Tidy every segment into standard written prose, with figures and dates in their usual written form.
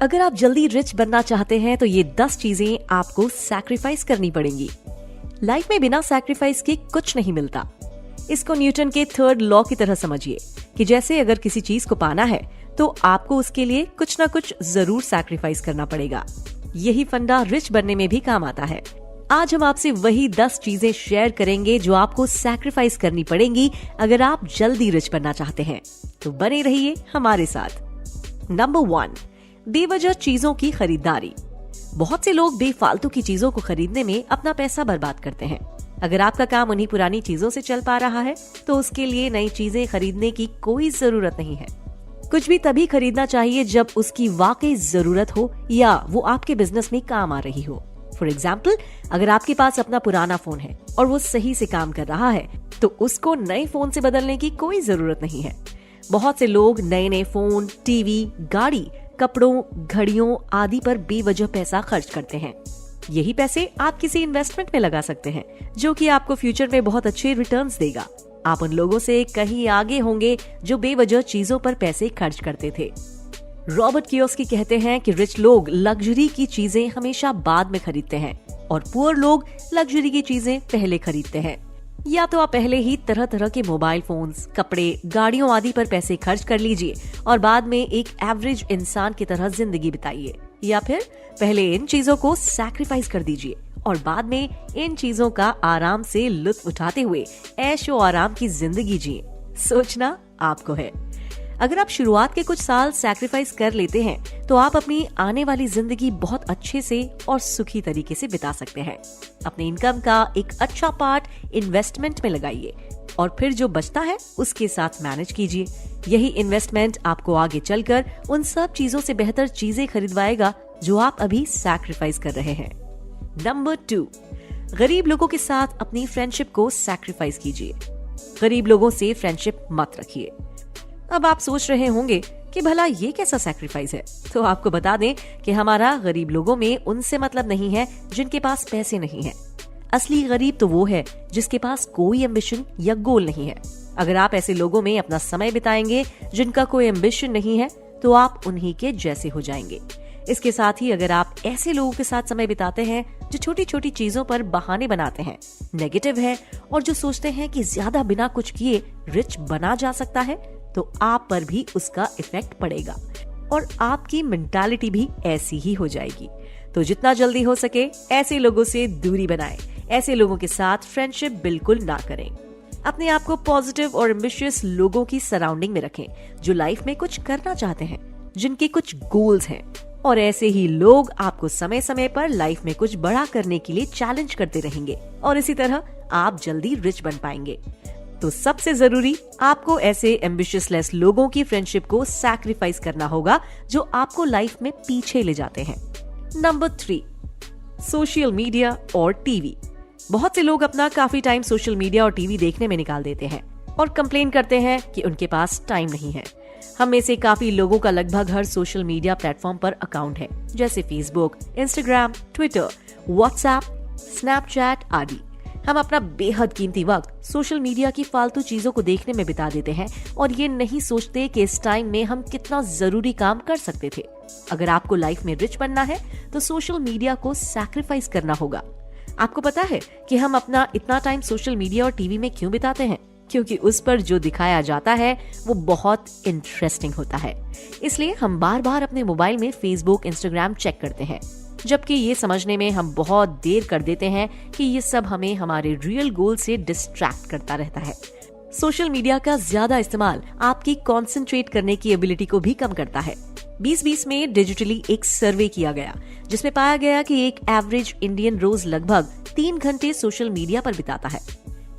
अगर आप जल्दी रिच बनना चाहते हैं तो ये 10 चीजें आपको सैक्रिफाइस करनी पड़ेंगी। लाइफ में बिना सैक्रिफाइस के कुछ नहीं मिलता। इसको न्यूटन के 3rd लॉ की तरह समझिए कि जैसे अगर किसी चीज को पाना है तो आपको उसके लिए कुछ ना कुछ जरूर सैक्रिफाइस करना पड़ेगा। यही फंडा रिच बनने में भी काम आता है। आज हम आपसे वही 10 चीजें शेयर करेंगे जो आपको सैक्रिफाइस करनी पड़ेंगी अगर आप जल्दी रिच बनना चाहते हैं। तो बने रहिए हमारे साथ। नंबर 1, बेवजह चीजों की खरीदारी। बहुत से लोग बेफालतू की चीजों को खरीदने में अपना पैसा बर्बाद करते हैं। अगर आपका काम उन्हीं पुरानी चीजों से चल पा रहा है तो उसके लिए नई चीजें खरीदने की कोई जरूरत नहीं है। कुछ भी तभी खरीदना चाहिए जब उसकी वाकई जरूरत हो या वो आपके बिजनेस में काम आ रही हो। फॉर एग्जाम्पल, अगर आपके पास अपना पुराना फोन है और वो सही से काम कर रहा है तो उसको नए फोन से बदलने की कोई जरूरत नहीं है। बहुत से लोग नए नए फोन, टीवी, गाड़ी, कपड़ों, घड़ियों आदि पर बेवजह पैसा खर्च करते हैं। यही पैसे आप किसी इन्वेस्टमेंट में लगा सकते हैं जो कि आपको फ्यूचर में बहुत अच्छे रिटर्न्स देगा। आप उन लोगों से कहीं आगे होंगे जो बेवजह चीजों पर पैसे खर्च करते थे। रॉबर्ट कियोसाकी कहते हैं कि रिच लोग लग्जरी की चीजें हमेशा बाद में खरीदते हैं और पुअर लोग लग्जरी की चीजें पहले खरीदते हैं। या तो आप पहले ही तरह तरह के मोबाइल फोन्स, कपड़े, गाड़ियों आदि पर पैसे खर्च कर लीजिए और बाद में एक एवरेज इंसान की तरह जिंदगी बिताइए, या फिर पहले इन चीजों को सैक्रिफाइस कर दीजिए और बाद में इन चीजों का आराम से लुत्फ उठाते हुए ऐशो आराम की जिंदगी जिए। सोचना आपको है। अगर आप शुरुआत के कुछ साल सैक्रिफाइस कर लेते हैं तो आप अपनी आने वाली जिंदगी बहुत अच्छे से और सुखी तरीके से बिता सकते हैं। अपने इनकम का एक अच्छा पार्ट इन्वेस्टमेंट में लगाइए और फिर जो बचता है उसके साथ मैनेज कीजिए। यही इन्वेस्टमेंट आपको आगे चलकर उन सब चीजों से बेहतर चीजें खरीदवाएगा जो आप अभी सैक्रिफाइस कर रहे हैं। नंबर 2, गरीब लोगों के साथ अपनी फ्रेंडशिप को सैक्रिफाइस कीजिए। गरीब लोगों से फ्रेंडशिप मत रखिए। अब आप सोच रहे होंगे कि भला ये कैसा सैक्रिफाइस है, तो आपको बता दें कि हमारा गरीब लोगों में उनसे मतलब नहीं है जिनके पास पैसे नहीं है। असली गरीब तो वो है जिसके पास कोई एम्बिशन या गोल नहीं है। अगर आप ऐसे लोगों में अपना समय बिताएंगे जिनका कोई एम्बिशन नहीं है तो आप उन्हीं के जैसे हो जाएंगे। इसके साथ ही अगर आप ऐसे लोगों के साथ समय बिताते हैं जो छोटी छोटी चीजों पर बहाने बनाते हैं, नेगेटिव है और जो सोचते हैं कि ज्यादा बिना कुछ किए रिच बना जा सकता है, तो आप पर भी उसका इफेक्ट पड़ेगा और आपकी मेंटालिटी भी ऐसी ही हो जाएगी। तो जितना जल्दी हो सके ऐसे लोगों से दूरी बनाएं। ऐसे लोगों के साथ फ्रेंडशिप बिल्कुल ना करें। अपने आप को पॉजिटिव और एम्बिशियस लोगों की सराउंडिंग में रखें जो लाइफ में कुछ करना चाहते हैं, जिनके कुछ गोल्स हैं, और ऐसे ही लोग आपको समय समय पर लाइफ में कुछ बड़ा करने के लिए चैलेंज करते रहेंगे और इसी तरह आप जल्दी रिच बन पाएंगे। तो सबसे जरूरी आपको ऐसे एम्बिशियस लेस लोगों की फ्रेंडशिप को सैक्रिफाइस करना होगा जो आपको लाइफ में पीछे ले जाते हैं। नंबर 3, सोशल मीडिया और टीवी। बहुत से लोग अपना काफी टाइम सोशल मीडिया और टीवी देखने में निकाल देते हैं और कंप्लेन करते हैं कि उनके पास टाइम नहीं है। हम में से काफी लोगों का लगभग हर सोशल मीडिया प्लेटफॉर्म पर अकाउंट है, जैसे Facebook, Instagram, Twitter, WhatsApp, Snapchat आदि। हम अपना बेहद कीमती वक्त सोशल मीडिया की फालतू चीजों को देखने में बिता देते हैं और ये नहीं सोचते कि इस टाइम में हम कितना जरूरी काम कर सकते थे। अगर आपको लाइफ में रिच बनना है तो सोशल मीडिया को सैक्रिफाइस करना होगा। आपको पता है कि हम अपना इतना टाइम सोशल मीडिया और टीवी में क्यों बिताते हैं? क्योंकि उस पर जो दिखाया जाता है वो बहुत इंटरेस्टिंग होता है। इसलिए हम बार बार अपने मोबाइल में फेसबुक, इंस्टाग्राम चेक करते हैं, जबकि ये समझने में हम बहुत देर कर देते हैं कि ये सब हमें हमारे रियल गोल से डिस्ट्रैक्ट करता रहता है। सोशल मीडिया का ज्यादा इस्तेमाल आपकी कंसंट्रेट करने की एबिलिटी को भी कम करता है। 2020 में डिजिटली एक सर्वे किया गया जिसमें पाया गया कि एक एवरेज इंडियन रोज लगभग 3 घंटे सोशल मीडिया पर बिताता है,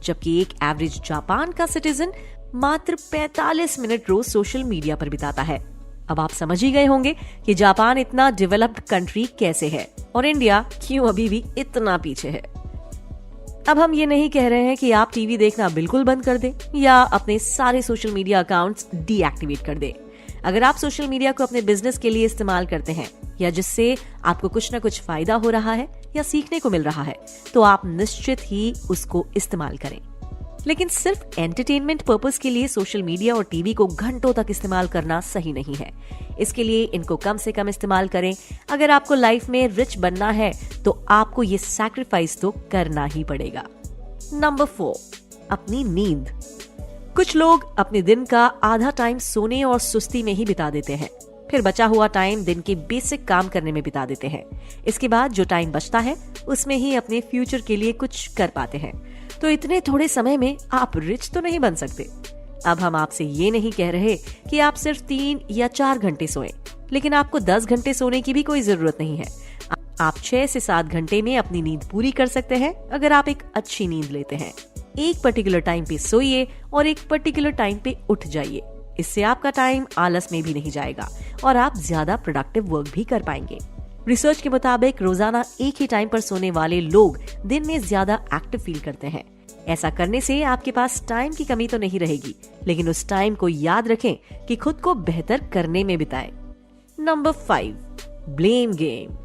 जबकि एक एवरेज जापान का सिटीजन मात्र 45 मिनट रोज सोशल मीडिया पर बिताता है। अब आप समझ ही गए होंगे कि जापान इतना डेवलप्ड कंट्री कैसे है और इंडिया क्यों अभी भी इतना पीछे है। अब हम ये नहीं कह रहे हैं कि आप टीवी देखना बिल्कुल बंद कर दें या अपने सारे सोशल मीडिया अकाउंट्स डीएक्टिवेट कर दें। अगर आप सोशल मीडिया को अपने बिजनेस के लिए इस्तेमाल करते हैं या जिससे आपको कुछ न कुछ फायदा हो रहा है या सीखने को मिल रहा है, तो आप निश्चित ही उसको इस्तेमाल करें। लेकिन सिर्फ एंटरटेनमेंट पर्पस के लिए सोशल मीडिया और टीवी को घंटों तक इस्तेमाल करना सही नहीं है। इसके लिए इनको कम से कम इस्तेमाल करें। अगर आपको लाइफ में रिच बनना है तो आपको ये सैक्रिफाइस तो करना ही पड़ेगा। नंबर 4, अपनी नींद। कुछ लोग अपने दिन का आधा टाइम सोने और सुस्ती में ही बिता देते हैं, फिर बचा हुआ टाइम दिन के बेसिक काम करने में बिता देते हैं। इसके बाद जो टाइम बचता है उसमें ही अपने फ्यूचर के लिए कुछ कर पाते हैं। तो इतने थोड़े समय में आप रिच तो नहीं बन सकते। अब हम आपसे ये नहीं कह रहे कि आप सिर्फ 3 या 4 घंटे सोएं, लेकिन आपको 10 घंटे सोने की भी कोई जरूरत नहीं है। आप 6 से 7 घंटे में अपनी नींद पूरी कर सकते हैं अगर आप एक अच्छी नींद लेते हैं। एक पर्टिकुलर टाइम पे सोइए और एक पर्टिकुलर टाइम पे उठ जाइए। इससे आपका टाइम आलस में भी नहीं जाएगा और आप ज्यादा प्रोडक्टिव वर्क भी कर पाएंगे। रिसर्च के मुताबिक रोजाना एक ही टाइम पर सोने वाले लोग दिन में ज्यादा एक्टिव फील करते हैं। ऐसा करने से आपके पास टाइम की कमी तो नहीं रहेगी, लेकिन उस टाइम को याद रखें कि खुद को बेहतर करने में बिताएं। Number 5, blame game.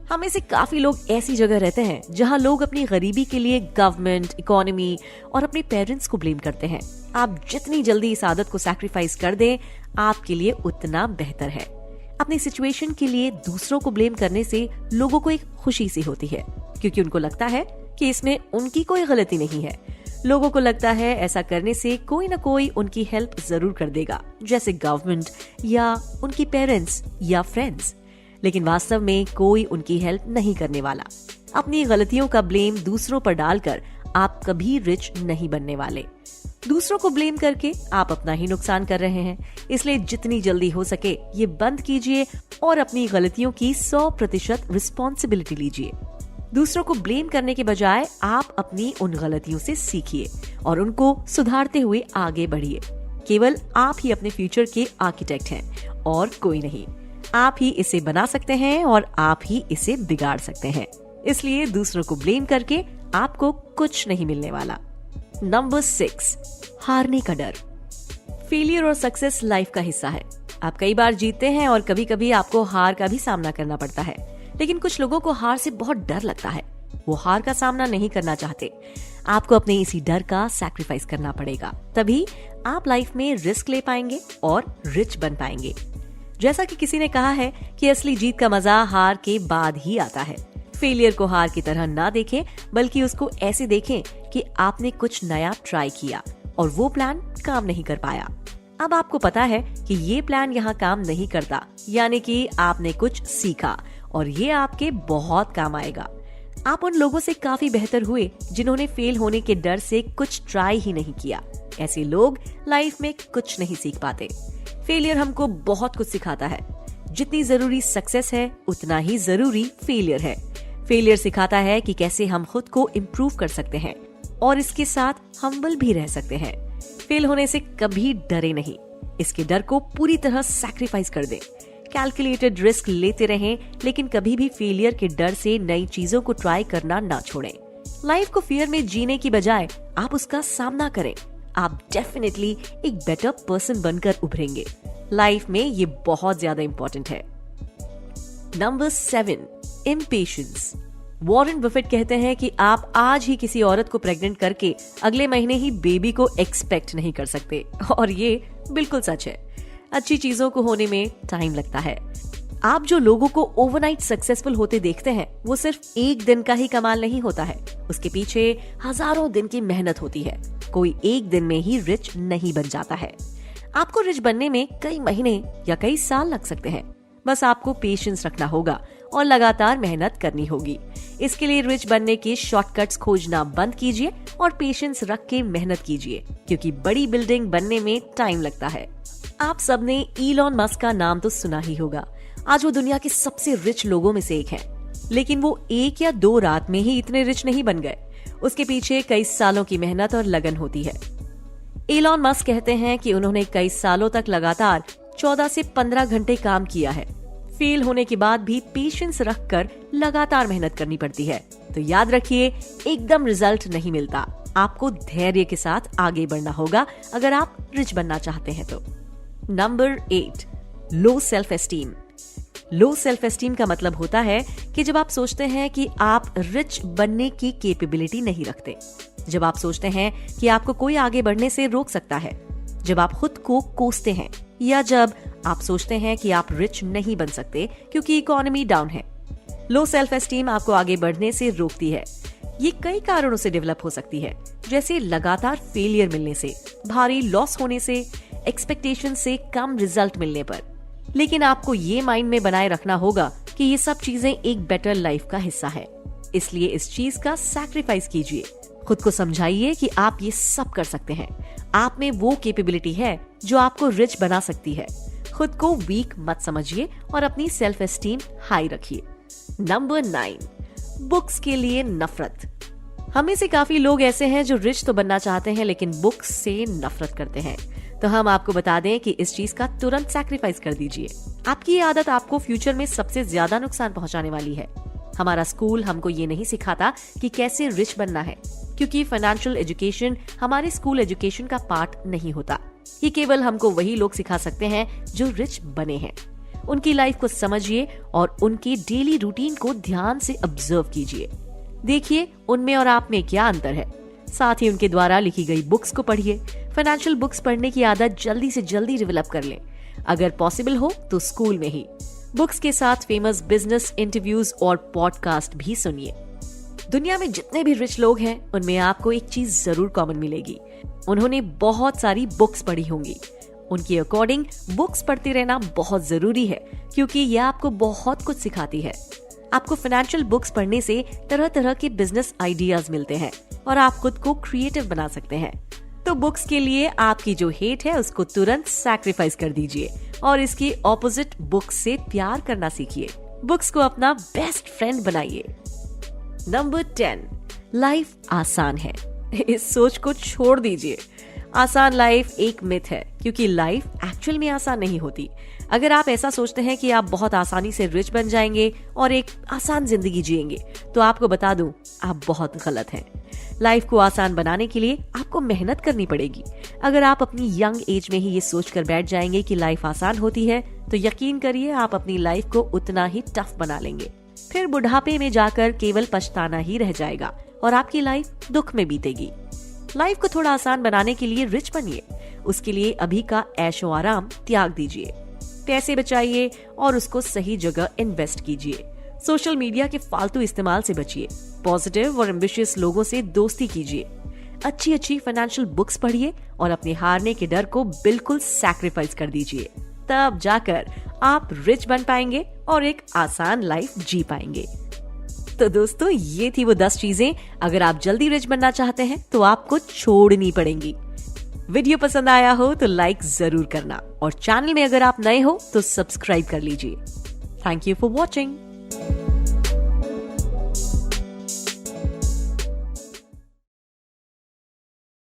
हम में से काफी लोग ऐसी जगह रहते हैं जहां लोग अपनी गरीबी के लिए गवर्नमेंट, इकोनॉमी और अपने पेरेंट्स को ब्लेम करते हैं। आप जितनी जल्दी इस आदत को सैक्रिफाइस कर दें, आपके लिए उतना बेहतर है। अपनी सिचुएशन के लिए दूसरों को ब्लेम करने से लोगों को एक खुशी सी होती है, क्योंकि उनको लगता है कि इसमें उनकी कोई गलती नहीं है। लोगों को लगता है ऐसा करने से कोई ना कोई उनकी हेल्प जरूर कर देगा, जैसे गवर्नमेंट या उनकी पेरेंट्स या फ्रेंड्स। लेकिन वास्तव में कोई उनकी हेल्प नहीं करने वाला। अपनी गलतियों का ब्लेम दूसरों पर डालकर आप कभी रिच नहीं बनने वाले। दूसरों को ब्लेम करके आप अपना ही नुकसान कर रहे हैं। इसलिए जितनी जल्दी हो सके ये बंद कीजिए और अपनी गलतियों की 100% रिस्पॉन्सिबिलिटी लीजिए। दूसरों को ब्लेम करने के बजाय आप अपनी उन गलतियों से सीखिए और उनको सुधारते हुए आगे बढ़िए। केवल आप ही अपने फ्यूचर के आर्किटेक्ट हैं और कोई नहीं। आप ही इसे बना सकते हैं और आप ही इसे बिगाड़ सकते हैं। इसलिए दूसरों को ब्लेम करके आपको कुछ नहीं मिलने वाला। नंबर 6, हारने का डर। फेलियर और सक्सेस लाइफ का हिस्सा है। आप कई बार जीतते हैं और कभी कभी आपको हार का भी सामना करना पड़ता है। लेकिन कुछ लोगों को हार से बहुत डर लगता है। वो हार का सामना नहीं करना चाहते। आपको अपने इसी डर का सैक्रिफाइस करना पड़ेगा, तभी आप लाइफ में रिस्क ले पाएंगे और रिच बन पाएंगे। जैसा कि किसी ने कहा है कि असली जीत का मजा हार के बाद ही आता है। फेलियर को हार की तरह ना देखें, बल्कि उसको ऐसे देखें कि आपने कुछ नया ट्राई किया और वो प्लान काम नहीं कर पाया। अब आपको पता है कि ये प्लान यहाँ काम नहीं करता, यानी कि आपने कुछ सीखा और ये आपके बहुत काम आएगा। आप उन लोगों से काफी बेहतर हुए जिन्होंने फेल होने के डर से कुछ ट्राई ही नहीं किया। ऐसे लोग लाइफ में कुछ नहीं सीख पाते। फेलियर हमको बहुत कुछ सिखाता है। जितनी जरूरी सक्सेस है उतना ही जरूरी फेलियर है। फेलियर सिखाता है कि कैसे हम खुद को इम्प्रूव कर सकते हैं और इसके साथ हम्बल भी रह सकते हैं। फेल होने से कभी डरे नहीं, इसके डर को पूरी तरह सैक्रिफाइस कर दें। कैलकुलेटेड रिस्क लेते रहें, लेकिन कभी भी फेलियर के डर से नई चीजों को ट्राई करना ना छोड़ें। लाइफ को फियर में जीने की बजाय आप उसका सामना करें। आप डेफिनेटली एक बेटर पर्सन बनकर उभरेंगे। लाइफ में ये बहुत ज्यादा इंपॉर्टेंट है। Number 7, impatience. वॉरेन बफेट कहते हैं कि आप आज ही किसी औरत को प्रेग्नेंट करके अगले महीने ही बेबी को एक्सपेक्ट नहीं कर सकते, और ये बिल्कुल सच है। अच्छी चीजों को होने में टाइम लगता है। आप जो लोगों को ओवरनाइट सक्सेसफुल होते देखते हैं, वो सिर्फ एक दिन का ही कमाल नहीं होता है। उसके पीछे हजारों दिन की मेहनत होती है। कोई एक दिन में ही रिच नहीं बन जाता है। आपको रिच बनने में कई महीने या कई साल लग सकते हैं। बस आपको पेशेंस रखना होगा और लगातार मेहनत करनी होगी। इसके लिए रिच बनने के शॉर्टकट्स खोजना बंद कीजिए और पेशेंस रख के मेहनत कीजिए, क्योंकि बड़ी बिल्डिंग बनने में टाइम लगता है। आप सबने इलॉन मस्क का नाम तो सुना ही होगा। आज वो दुनिया के सबसे रिच लोगों में से एक है, लेकिन वो 1 या 2 रात में ही इतने रिच नहीं बन गए। उसके पीछे कई सालों की मेहनत और लगन होती है। इलॉन मस्क कहते हैं कि उन्होंने कई सालों तक लगातार 14 से 15 घंटे काम किया है। फेल होने के बाद भी पेशेंस रखकर लगातार मेहनत करनी पड़ती है। तो याद रखिए, एकदम रिजल्ट नहीं मिलता। आपको धैर्य के साथ आगे बढ़ना होगा अगर आप रिच बनना चाहते हैं तो। Number 8, low self esteem. Low self esteem का मतलब होता है कि जब आप सोचते हैं कि आप रिच बनने की कैपेबिलिटी नहीं रखते, जब आप सोचते हैं कि आपको कोई आगे बढ़ने से रोक सकता है, जब आप खुद को कोसते हैं, या जब आप सोचते हैं कि आप रिच नहीं बन सकते क्योंकि इकोनॉमी डाउन है। लो सेल्फ एस्टीम आपको आगे बढ़ने से रोकती है। ये कई कारणों से डेवलप हो सकती है, जैसे लगातार फेलियर मिलने से, भारी लॉस होने से, एक्सपेक्टेशन से कम रिजल्ट मिलने पर। लेकिन आपको ये माइंड में बनाए रखना होगा कि ये सब चीजें एक बेटर लाइफ का हिस्सा है, इसलिए इस चीज का सैक्रिफाइस कीजिए। खुद को समझाइए कि आप ये सब कर सकते हैं। आप में वो कैपेबिलिटी है जो आपको रिच बना सकती है। खुद को वीक मत समझिए और अपनी सेल्फ एस्टीम हाई रखिए। नंबर 9, बुक्स के लिए नफरत। हमें से काफी लोग ऐसे हैं जो रिच तो बनना चाहते हैं लेकिन बुक्स से नफरत करते हैं। तो हम आपको बता दें कि इस चीज का तुरंत सैक्रिफाइस कर दीजिए। आपकी ये आदत आपको फ्यूचर में सबसे ज्यादा नुकसान पहुंचाने वाली है। हमारा स्कूल हमको ये नहीं सिखाता कि कैसे रिच बनना है, क्योंकि फाइनेंशियल एजुकेशन हमारे स्कूल एजुकेशन का पार्ट नहीं होता। ये केवल हमको वही लोग सिखा सकते हैं जो रिच बने हैं। उनकी लाइफ को समझिए और उनकी डेली रूटीन को ध्यान से ऑब्जर्व कीजिए। देखिए उनमें और आप में क्या अंतर है। साथ ही उनके द्वारा लिखी गई बुक्स को पढ़िए। फाइनेंशियल बुक्स पढ़ने की आदत जल्दी से जल्दी डेवलप कर लें। अगर पॉसिबल हो तो स्कूल में ही। बुक्स के साथ फेमस बिजनेस इंटरव्यूज और पॉडकास्ट भी सुनिए। दुनिया में जितने भी रिच लोग हैं उनमें आपको एक चीज जरूर कॉमन मिलेगी, उन्होंने बहुत सारी बुक्स पढ़ी होंगी। उनके अकॉर्डिंग बुक्स पढ़ते रहना बहुत जरूरी है, क्योंकि यह आपको बहुत कुछ सिखाती है। आपको फाइनेंशियल बुक्स पढ़ने से तरह तरह के बिजनेस आइडियाज मिलते हैं और आप खुद को क्रिएटिव बना सकते हैं। तो बुक्स के लिए आपकी जो हेट है उसको तुरंत सैक्रिफाइस कर दीजिए और इसके ऑपोजिट बुक्स से प्यार करना सीखिए। बुक्स को अपना बेस्ट फ्रेंड बनाइए। नंबर 10, लाइफ आसान है। इस सोच को छोड़ दीजिए। आसान लाइफ एक मिथ है, क्योंकि लाइफ एक्चुअल में आसान नहीं होती। अगर आप ऐसा सोचते हैं कि आप बहुत आसानी से रिच बन जाएंगे और एक आसान जिंदगी जिएंगे, तो आपको बता दूं, आप बहुत गलत हैं। लाइफ को आसान बनाने के लिए आपको मेहनत करनी पड़ेगी। अगर आप अपनी यंग एज में ही ये सोच कर बैठ जाएंगे कि लाइफ आसान होती है, तो यकीन करिए आप अपनी लाइफ को उतना ही टफ बना लेंगे। फिर बुढ़ापे में जाकर केवल पछताना ही रह जाएगा और आपकी लाइफ दुख में बीतेगी। लाइफ को थोड़ा आसान बनाने के लिए रिच बनिए। उसके लिए अभी का ऐशो आराम त्याग दीजिए। पैसे बचाइए और उसको सही जगह इन्वेस्ट कीजिए। सोशल मीडिया के फालतू इस्तेमाल से बचिए। पॉजिटिव और एम्बिशियस लोगों से दोस्ती कीजिए। अच्छी अच्छी फाइनेंशियल बुक्स पढ़िए और अपने हारने के डर को बिल्कुल सैक्रिफाइस कर दीजिए। तब जाकर आप रिच बन पाएंगे और एक आसान लाइफ जी पाएंगे। तो दोस्तों, ये थी वो 10 चीजें अगर आप जल्दी रिच बनना चाहते हैं तो आपको छोड़नी पड़ेंगी। वीडियो पसंद आया हो तो लाइक जरूर करना और चैनल में अगर आप नए हो तो सब्सक्राइब कर लीजिए। Thank you for watching.